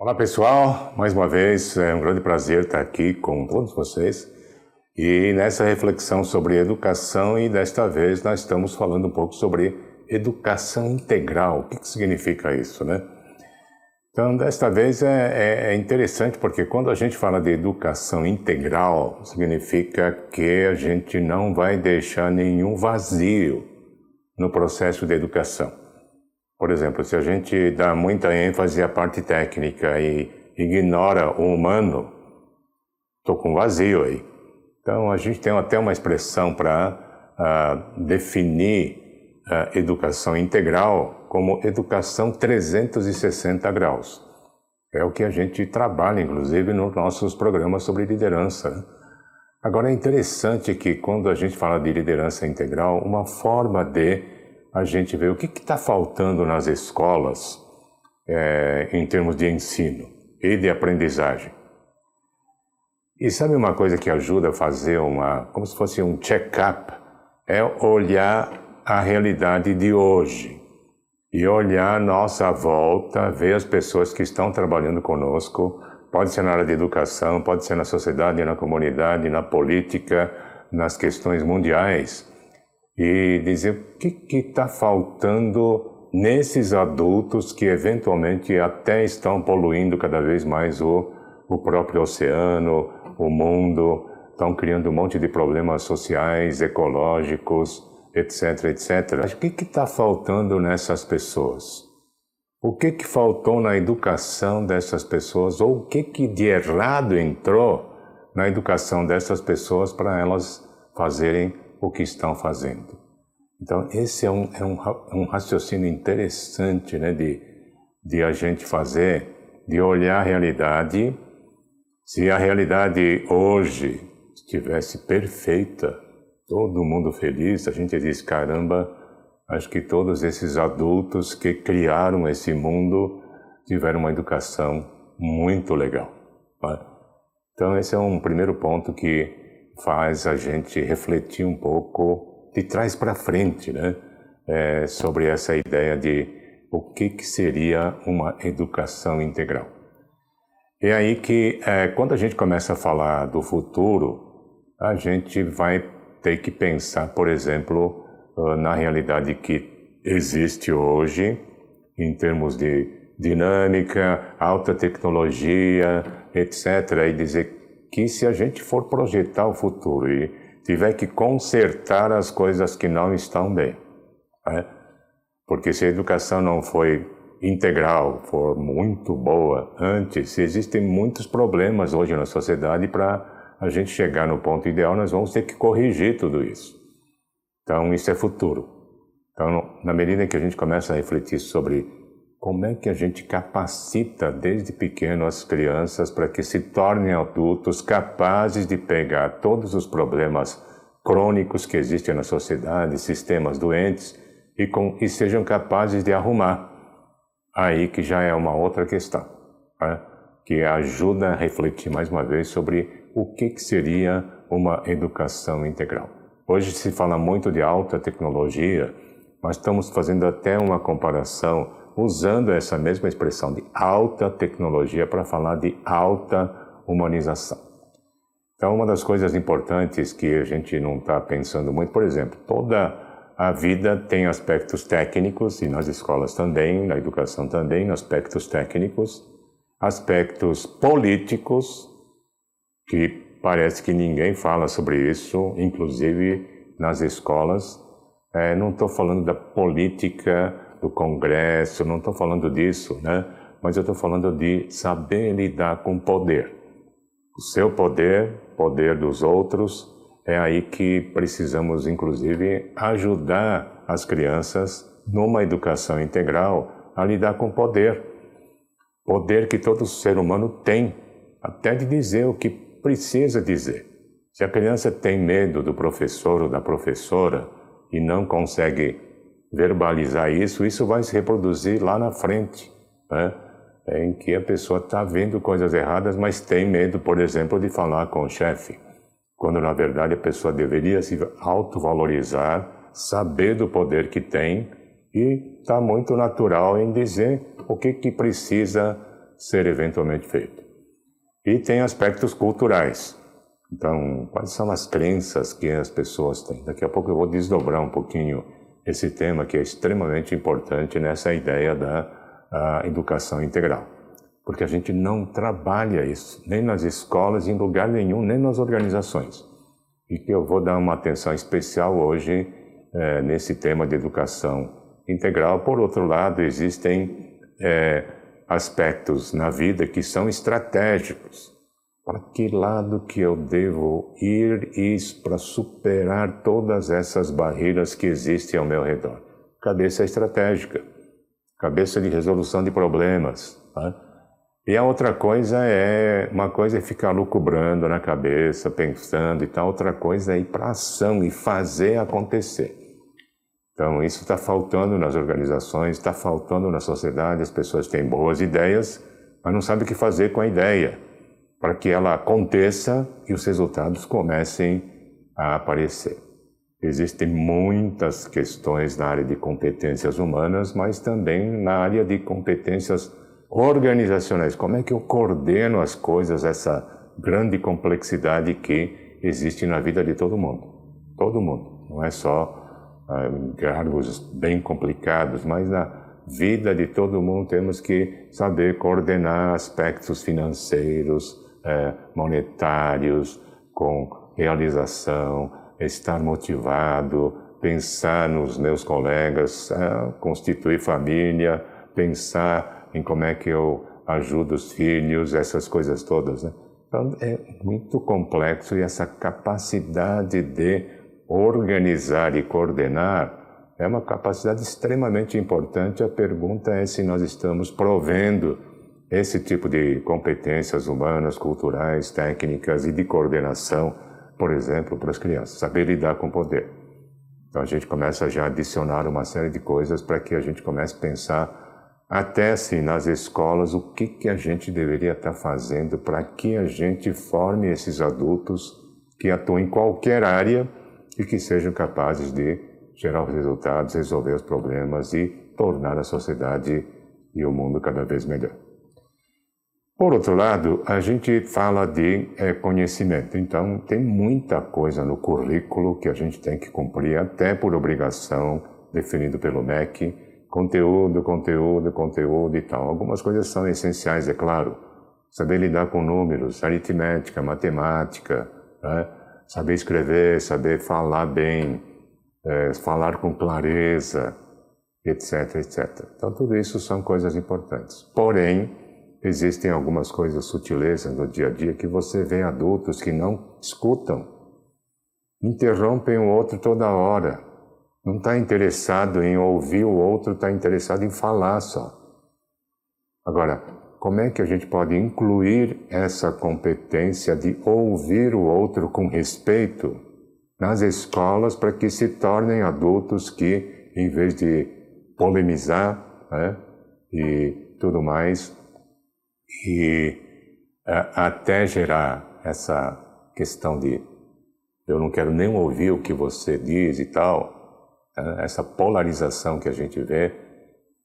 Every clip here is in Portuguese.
Olá pessoal, mais uma vez é um grande prazer estar aqui com todos vocês e nessa reflexão sobre educação, e desta vez nós estamos falando um pouco sobre educação integral. O que significa isso, né? Então, desta vez é interessante porque quando a gente fala de educação integral, significa que a gente não vai deixar nenhum vazio no processo de educação. Por exemplo, se a gente dá muita ênfase à parte técnica e ignora o humano, estou com vazio aí. Então, a gente tem até uma expressão para definir a educação integral como educação 360 graus. É o que a gente trabalha, inclusive, nos nossos programas sobre liderança. Agora, é interessante que quando a gente fala de liderança integral, uma forma de a gente ver o que está faltando nas escolas em termos de ensino e de aprendizagem. E sabe uma coisa que ajuda a fazer como se fosse um check-up? É olhar a realidade de hoje e olhar a nossa volta, ver as pessoas que estão trabalhando conosco, pode ser na área de educação, pode ser na sociedade, na comunidade, na política, nas questões mundiais, e dizer o que está faltando nesses adultos que eventualmente até estão poluindo cada vez mais o próprio oceano, o mundo, estão criando um monte de problemas sociais, ecológicos, etc, etc. O que está faltando nessas pessoas? O que faltou na educação dessas pessoas? Ou o que de errado entrou na educação dessas pessoas para elas fazerem o que estão fazendo? Então, esse é um raciocínio interessante, né, de a gente fazer, de olhar a realidade. Se a realidade hoje estivesse perfeita, todo mundo feliz, a gente diz, caramba, acho que todos esses adultos que criaram esse mundo tiveram uma educação muito legal. Né? Então, esse é um primeiro ponto que faz a gente refletir um pouco de trás para frente, né? Sobre essa ideia de o que seria uma educação integral. É aí que, quando a gente começa a falar do futuro, a gente vai ter que pensar, por exemplo, na realidade que existe hoje, em termos de dinâmica, alta tecnologia, etc., e dizer que se a gente for projetar o futuro e tiver que consertar as coisas que não estão bem, né? Porque se a educação não foi integral, for muito boa antes, existem muitos problemas hoje na sociedade. Para a gente chegar no ponto ideal, nós vamos ter que corrigir tudo isso. Então, isso é futuro. Então, na medida que a gente começa a refletir sobre como é que a gente capacita desde pequeno as crianças para que se tornem adultos capazes de pegar todos os problemas crônicos que existem na sociedade, sistemas doentes, e sejam capazes de arrumar. Aí que já é uma outra questão, né? Que ajuda a refletir mais uma vez sobre o que seria uma educação integral. Hoje se fala muito de alta tecnologia, mas estamos fazendo até uma comparação usando essa mesma expressão de alta tecnologia para falar de alta humanização. Então, uma das coisas importantes que a gente não está pensando muito, por exemplo, toda a vida tem aspectos técnicos, e nas escolas também, na educação também, aspectos técnicos, aspectos políticos, que parece que ninguém fala sobre isso, inclusive nas escolas. Não estou falando da política do Congresso, não estou falando disso, né? Mas eu estou falando de saber lidar com poder. O seu poder, poder dos outros, é aí que precisamos, inclusive, ajudar as crianças numa educação integral a lidar com poder. Poder que todo ser humano tem, até de dizer o que precisa dizer. Se a criança tem medo do professor ou da professora e não consegue verbalizar isso, isso vai se reproduzir lá na frente, né? Em que a pessoa está vendo coisas erradas, mas tem medo, por exemplo, de falar com o chefe, quando na verdade a pessoa deveria se autovalorizar, saber do poder que tem e está muito natural em dizer o que precisa ser eventualmente feito. E tem aspectos culturais. Então, quais são as crenças que as pessoas têm? Daqui a pouco eu vou desdobrar um pouquinho esse tema que é extremamente importante nessa ideia da educação integral. Porque a gente não trabalha isso, nem nas escolas, em lugar nenhum, nem nas organizações. E que eu vou dar uma atenção especial hoje nesse tema de educação integral. Por outro lado, existem aspectos na vida que são estratégicos. Para que lado que eu devo ir para superar todas essas barreiras que existem ao meu redor? Cabeça estratégica, cabeça de resolução de problemas. Tá? E a outra coisa uma coisa é ficar lucubrando na cabeça, pensando e tal, outra coisa é ir para a ação e fazer acontecer. Então isso está faltando nas organizações, está faltando na sociedade, as pessoas têm boas ideias, mas não sabem o que fazer com a ideia, para que ela aconteça e os resultados comecem a aparecer. Existem muitas questões na área de competências humanas, mas também na área de competências organizacionais. Como é que eu coordeno as coisas, essa grande complexidade que existe na vida de todo mundo? Todo mundo, não é só cargos bem complicados, mas na vida de todo mundo temos que saber coordenar aspectos financeiros, monetários, com realização, estar motivado, pensar nos meus colegas, constituir família, pensar em como é que eu ajudo os filhos, essas coisas todas, né? Então é muito complexo e essa capacidade de organizar e coordenar é uma capacidade extremamente importante. A pergunta é se nós estamos provendo esse tipo de competências humanas, culturais, técnicas e de coordenação, por exemplo, para as crianças, saber lidar com o poder. Então a gente começa já a adicionar uma série de coisas para que a gente comece a pensar até assim nas escolas o que a gente deveria estar fazendo para que a gente forme esses adultos que atuem em qualquer área e que sejam capazes de gerar os resultados, resolver os problemas e tornar a sociedade e o mundo cada vez melhor. Por outro lado, a gente fala de conhecimento. Então, tem muita coisa no currículo que a gente tem que cumprir, até por obrigação, definido pelo MEC, conteúdo e tal. Algumas coisas são essenciais, é claro. Saber lidar com números, aritmética, matemática, né? Saber escrever, saber falar bem, falar com clareza, etc, etc. Então, tudo isso são coisas importantes. Porém, existem algumas coisas, sutilezas no dia a dia, que você vê adultos que não escutam, interrompem o outro toda hora, não está interessado em ouvir o outro, está interessado em falar só. Agora, como é que a gente pode incluir essa competência de ouvir o outro com respeito nas escolas para que se tornem adultos que, em vez de polemizar, né, e tudo mais, e até gerar essa questão de eu não quero nem ouvir o que você diz e tal, essa polarização que a gente vê.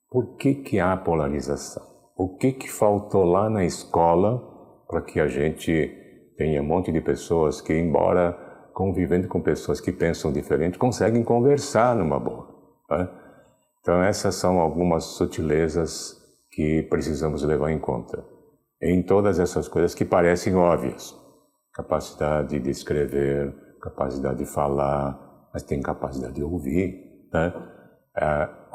Por que há polarização? O que faltou lá na escola para que a gente tenha um monte de pessoas que, embora convivendo com pessoas que pensam diferente, conseguem conversar numa boa, né? Então essas são algumas sutilezas que precisamos levar em conta em todas essas coisas que parecem óbvias. Capacidade de escrever, capacidade de falar, mas tem capacidade de ouvir, né?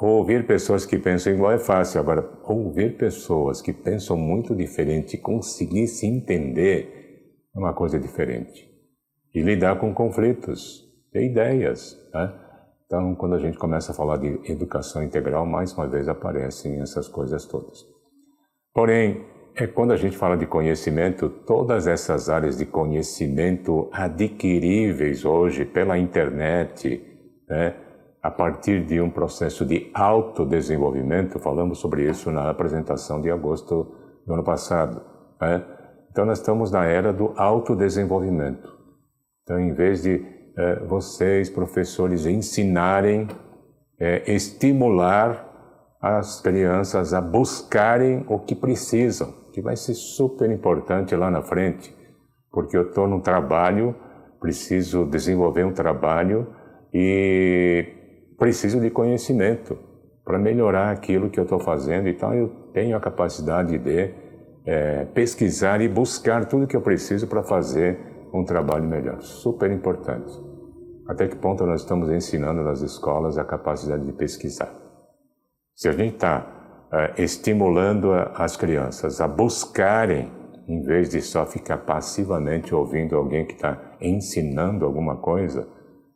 Ouvir pessoas que pensam igual é fácil, agora ouvir pessoas que pensam muito diferente e conseguir se entender é uma coisa diferente. E lidar com conflitos, ter ideias, né? Então, quando a gente começa a falar de educação integral, mais uma vez aparecem essas coisas todas. Porém, quando a gente fala de conhecimento, todas essas áreas de conhecimento adquiríveis hoje pela internet, né, a partir de um processo de autodesenvolvimento, falamos sobre isso na apresentação de agosto do ano passado, né? Então, nós estamos na era do autodesenvolvimento. Então, em vez de vocês, professores, ensinarem, estimular as crianças a buscarem o que precisam, que vai ser super importante lá na frente, porque eu estou num trabalho, preciso desenvolver um trabalho e preciso de conhecimento para melhorar aquilo que eu estou fazendo. Então eu tenho a capacidade de pesquisar e buscar tudo que eu preciso para fazer um trabalho melhor. Super importante. Até que ponto nós estamos ensinando nas escolas a capacidade de pesquisar? Se a gente está estimulando as crianças a buscarem, em vez de só ficar passivamente ouvindo alguém que está ensinando alguma coisa,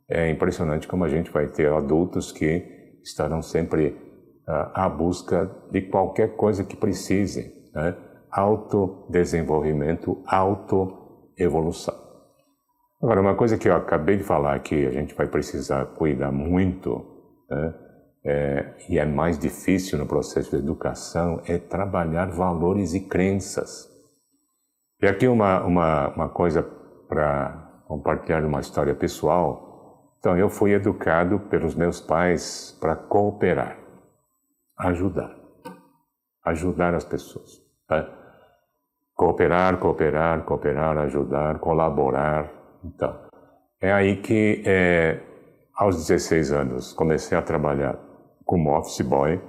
é impressionante como a gente vai ter adultos que estarão sempre à busca de qualquer coisa que precisem, né? Autodesenvolvimento, autoevolução. Agora, uma coisa que eu acabei de falar aqui, a gente vai precisar cuidar muito, né? E é mais difícil no processo de educação, é trabalhar valores e crenças. E aqui uma coisa para compartilhar uma história pessoal. Então, eu fui educado pelos meus pais para cooperar, ajudar as pessoas. Tá? Cooperar, ajudar, colaborar. Então, é aí que, aos 16 anos, comecei a trabalhar como office boy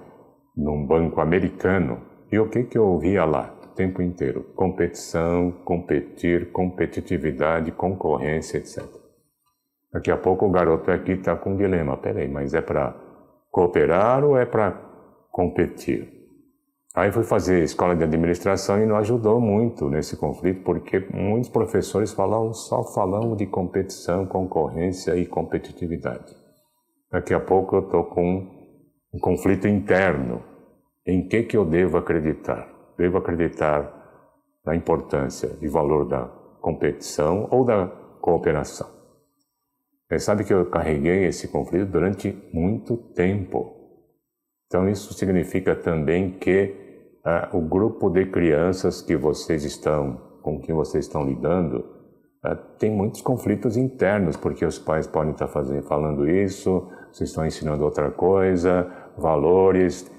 num banco americano. E o que eu ouvia lá o tempo inteiro? Competição, competir, competitividade, concorrência, etc. Daqui a pouco o garoto aqui está com um dilema. Peraí, mas é para cooperar ou é para competir? Aí fui fazer escola de administração e não ajudou muito nesse conflito, porque muitos professores só falam de competição, concorrência e competitividade. Daqui a pouco eu estou com um conflito interno. Em que eu devo acreditar? Devo acreditar na importância e valor da competição ou da cooperação? Sabe que eu carreguei esse conflito durante muito tempo. Então isso significa também que o grupo de crianças com quem vocês estão lidando tem muitos conflitos internos, porque os pais podem estar falando isso, vocês estão ensinando outra coisa, valores,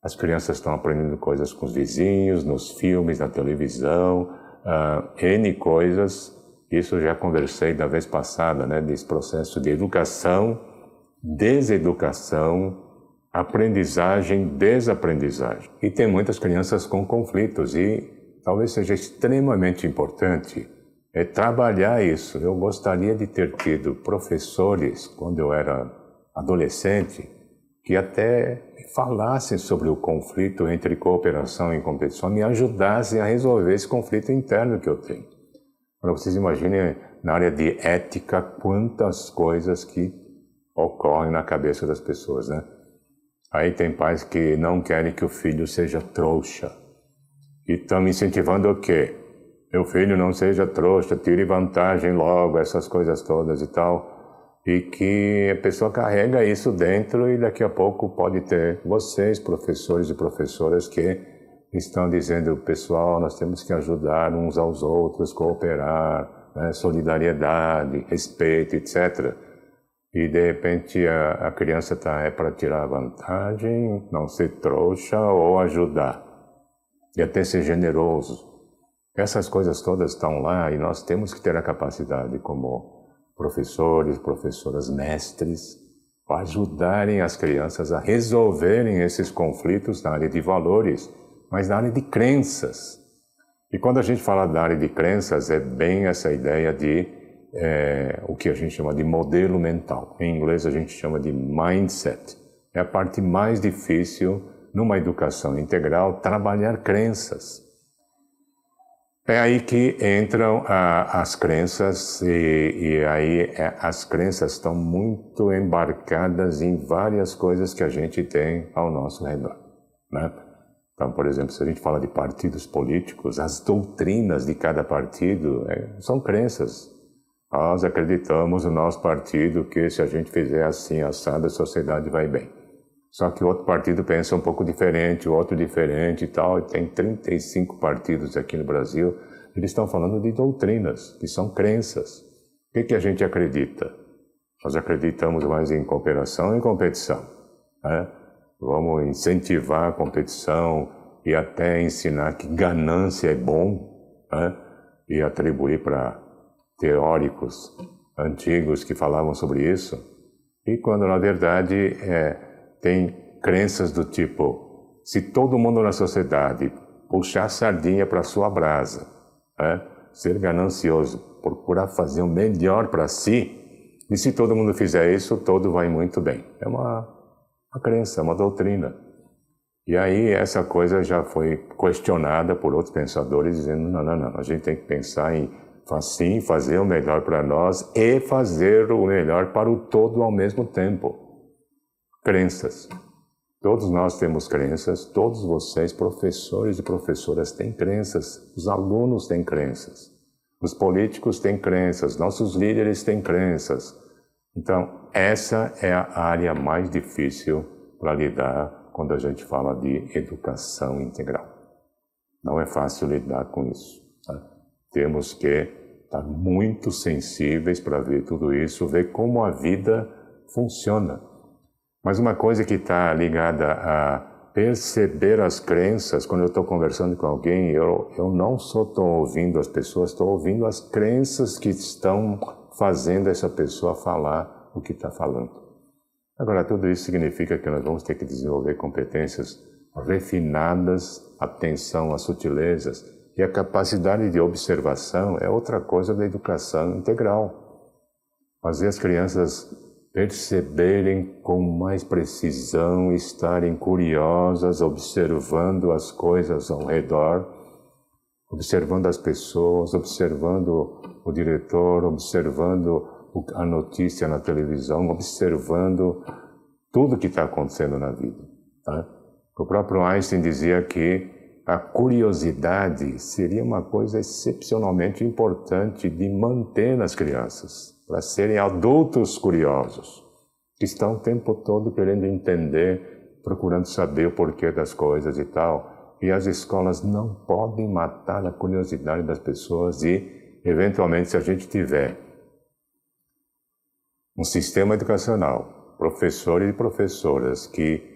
as crianças estão aprendendo coisas com os vizinhos, nos filmes, na televisão, N coisas. Isso eu já conversei da vez passada, né, desse processo de educação, deseducação, aprendizagem, desaprendizagem. E tem muitas crianças com conflitos e talvez seja extremamente importante trabalhar isso. Eu gostaria de ter tido professores, quando eu era adolescente, que até falassem sobre o conflito entre cooperação e competição, me ajudassem a resolver esse conflito interno que eu tenho. Para vocês imaginem, na área de ética, quantas coisas que ocorrem na cabeça das pessoas, né? Aí tem pais que não querem que o filho seja trouxa. E estão incentivando o quê? Meu filho não seja trouxa, tire vantagem logo, essas coisas todas e tal. E que a pessoa carrega isso dentro e daqui a pouco pode ter vocês, professores e professoras, que estão dizendo, pessoal, nós temos que ajudar uns aos outros, cooperar, né, solidariedade, respeito, etc. E de repente a criança está para tirar vantagem, não ser trouxa ou ajudar. E até ser generoso. Essas coisas todas estão lá e nós temos que ter a capacidade como professores, professoras, mestres, para ajudarem as crianças a resolverem esses conflitos na área de valores, mas na área de crenças. E quando a gente fala da área de crenças, é bem essa ideia de o que a gente chama de modelo mental. Em inglês a gente chama de mindset. É a parte mais difícil numa educação integral, trabalhar crenças. É aí que entram as crenças e aí as crenças estão muito embarcadas em várias coisas que a gente tem ao nosso redor, né? Então, por exemplo, se a gente fala de partidos políticos, as doutrinas de cada partido são crenças. Nós acreditamos no nosso partido que se a gente fizer assim, assado, a sociedade vai bem. Só que o outro partido pensa um pouco diferente, o outro diferente e tal. E tem 35 partidos aqui no Brasil. Eles estão falando de doutrinas, que são crenças. O que a gente acredita? Nós acreditamos mais em cooperação e competição, né? vamos incentivar a competição e até ensinar que ganância é bom, né? E atribuir para teóricos antigos que falavam sobre isso, e quando na verdade tem crenças do tipo, se todo mundo na sociedade puxar a sardinha para sua brasa, né? Ser ganancioso, procurar fazer o melhor para si, e se todo mundo fizer isso, todo vai muito bem. É uma crença, uma doutrina. E aí essa coisa já foi questionada por outros pensadores, dizendo, não, a gente tem que pensar em, assim, fazer o melhor para nós e fazer o melhor para o todo ao mesmo tempo. Crenças. Todos nós temos crenças, todos vocês, professores e professoras, têm crenças, os alunos têm crenças, os políticos têm crenças, nossos líderes têm crenças. Então, essa é a área mais difícil para lidar quando a gente fala de educação integral. Não é fácil lidar com isso. Tá? Temos que estar muito sensíveis para ver tudo isso, ver como a vida funciona. Mas uma coisa que está ligada a perceber as crenças, quando eu estou conversando com alguém, eu não só estou ouvindo as pessoas, estou ouvindo as crenças que estão fazendo essa pessoa falar o que está falando. Agora, tudo isso significa que nós vamos ter que desenvolver competências refinadas, atenção às sutilezas, e a capacidade de observação é outra coisa da educação integral. Fazer as crianças perceberem com mais precisão, estarem curiosas, observando as coisas ao redor, observando as pessoas, observando o diretor, observando a notícia na televisão, observando tudo que está acontecendo na vida. Tá? O próprio Einstein dizia que a curiosidade seria uma coisa excepcionalmente importante de manter nas crianças, para serem adultos curiosos, que estão o tempo todo querendo entender, procurando saber o porquê das coisas e tal. E as escolas não podem matar a curiosidade das pessoas e, eventualmente, se a gente tiver um sistema educacional, professores e professoras que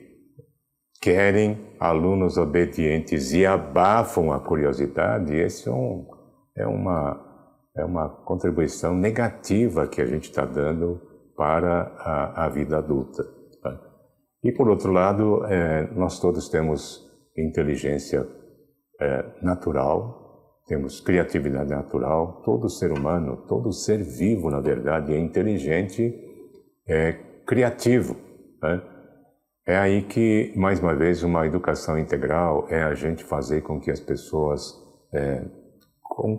querem alunos obedientes e abafam a curiosidade, esse é uma contribuição negativa que a gente está dando para a vida adulta. Tá? E, por outro lado, nós todos temos inteligência natural, temos criatividade natural, todo ser humano, todo ser vivo, na verdade, é inteligente, é criativo. Né? É aí que, mais uma vez, uma educação integral é a gente fazer com que as pessoas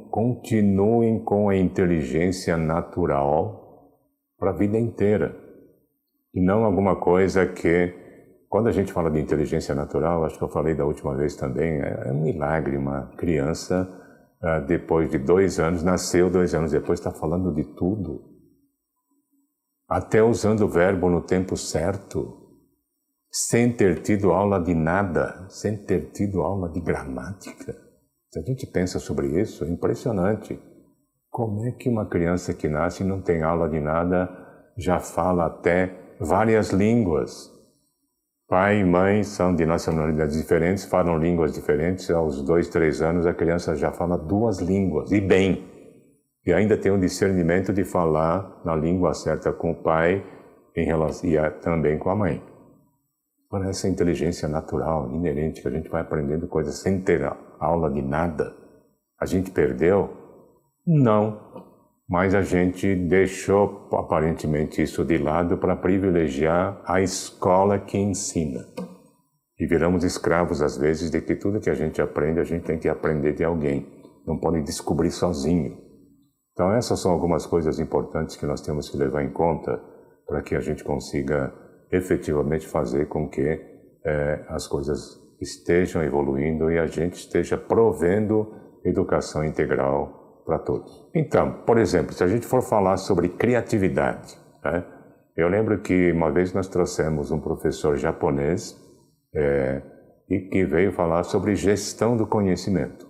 continuem com a inteligência natural para a vida inteira. E não alguma coisa que, quando a gente fala de inteligência natural, acho que eu falei da última vez também, é um milagre. Uma criança, depois de 2 anos, nasceu 2 anos depois, está falando de tudo. Até usando o verbo no tempo certo. Sem ter tido aula de nada, sem ter tido aula de gramática. Se a gente pensa sobre isso, é impressionante. Como é que uma criança que nasce e não tem aula de nada já fala até várias línguas? Pai e mãe são de nacionalidades diferentes, falam línguas diferentes. Aos 2, 3 anos a criança já fala 2 línguas, e bem. E ainda tem o discernimento de falar na língua certa com o pai e também com a mãe. Por essa inteligência natural, inerente, que a gente vai aprendendo coisas sem ter aula de nada. A gente perdeu? Não. Mas a gente deixou, aparentemente, isso de lado para privilegiar a escola que ensina. E viramos escravos, às vezes, de que tudo que a gente aprende, a gente tem que aprender de alguém. Não pode descobrir sozinho. Então, essas são algumas coisas importantes que nós temos que levar em conta para que a gente consiga efetivamente fazer com que as coisas estejam evoluindo e a gente esteja provendo educação integral para todos. Então, por exemplo, se a gente for falar sobre criatividade, né? Eu lembro que uma vez nós trouxemos um professor japonês e que veio falar sobre gestão do conhecimento.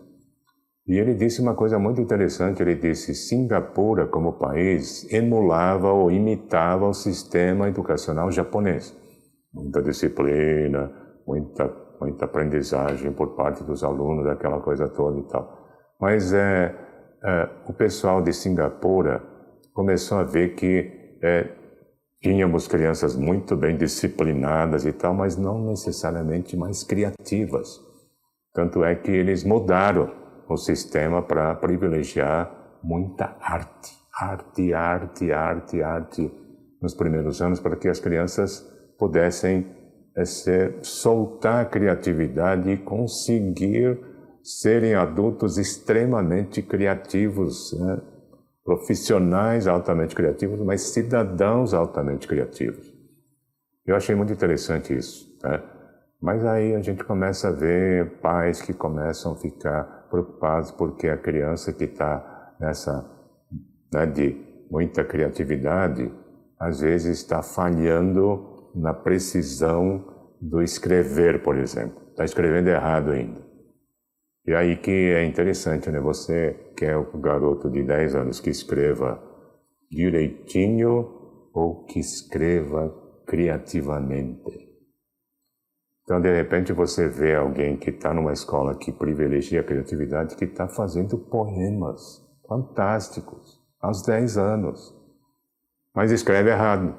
E ele disse uma coisa muito interessante, ele disse: Singapura, como país, emulava ou imitava o sistema educacional japonês. muita disciplina, muita aprendizagem por parte dos alunos, aquela coisa toda e tal. Mas o pessoal de Singapura começou a ver que tínhamos crianças muito bem disciplinadas e tal, mas não necessariamente mais criativas. Tanto é que eles mudaram o sistema para privilegiar muita arte nos primeiros anos, para que as crianças pudessem soltar a criatividade e conseguir serem adultos extremamente criativos, né? Profissionais altamente criativos, mas cidadãos altamente criativos. Eu achei muito interessante isso, né? Mas aí a gente começa a ver pais que começam a ficar preocupados porque a criança que está nessa, né, de muita criatividade, às vezes está falhando na precisão do escrever, por exemplo. Está escrevendo errado ainda. E aí que é interessante, né? Você quer o garoto de 10 anos que escreva direitinho ou que escreva criativamente. Então, de repente, você vê alguém que está numa escola que privilegia a criatividade, que está fazendo poemas fantásticos aos 10 anos, mas escreve errado.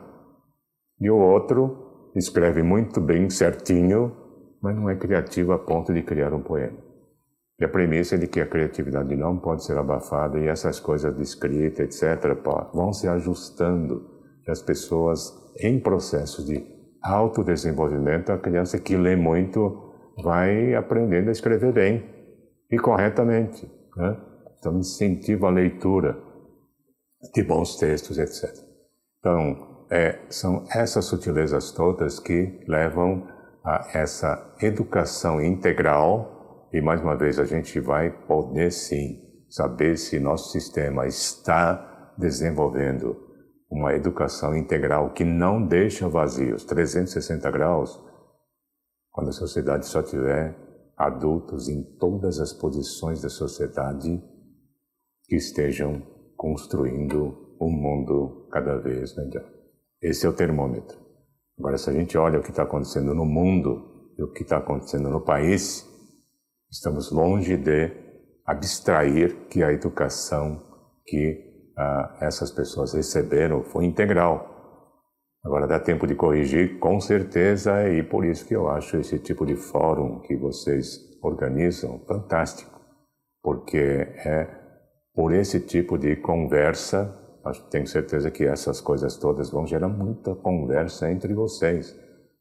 E o outro escreve muito bem, certinho, mas não é criativo a ponto de criar um poema. E a premissa é de que a criatividade não pode ser abafada e essas coisas de escrita, etc., vão se ajustando. E as pessoas, em processos de autodesenvolvimento, a criança que lê muito vai aprendendo a escrever bem e corretamente, né? Então, incentiva a leitura de bons textos, etc. Então, são essas sutilezas todas que levam a essa educação integral. E, mais uma vez, a gente vai poder, sim, saber se nosso sistema está desenvolvendo uma educação integral que não deixa vazios, 360 graus, quando a sociedade só tiver adultos em todas as posições da sociedade que estejam construindo um mundo cada vez melhor. Esse é o termômetro. Agora, se a gente olha o que está acontecendo no mundo e o que está acontecendo no país, estamos longe de abstrair que a educação que essas pessoas receberam foi integral. Agora dá tempo de corrigir, com certeza, e por isso que eu acho esse tipo de fórum que vocês organizam fantástico, porque é por esse tipo de conversa, tenho certeza que essas coisas todas vão gerar muita conversa entre vocês,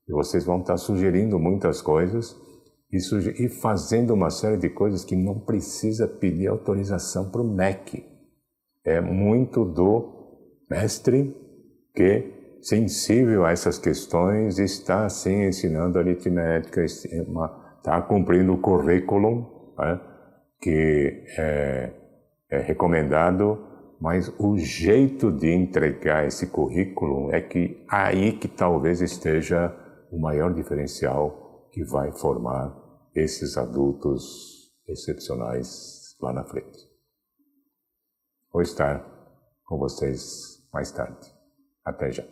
e vocês vão estar sugerindo muitas coisas, e fazendo uma série de coisas que não precisa pedir autorização para o MEC. É muito do mestre que, sensível a essas questões, está, sim, ensinando aritmética, está cumprindo o currículo, né, que é recomendado, mas o jeito de entregar esse currículo é que aí que talvez esteja o maior diferencial que vai formar esses adultos excepcionais lá na frente. Vou estar com vocês mais tarde. Até já.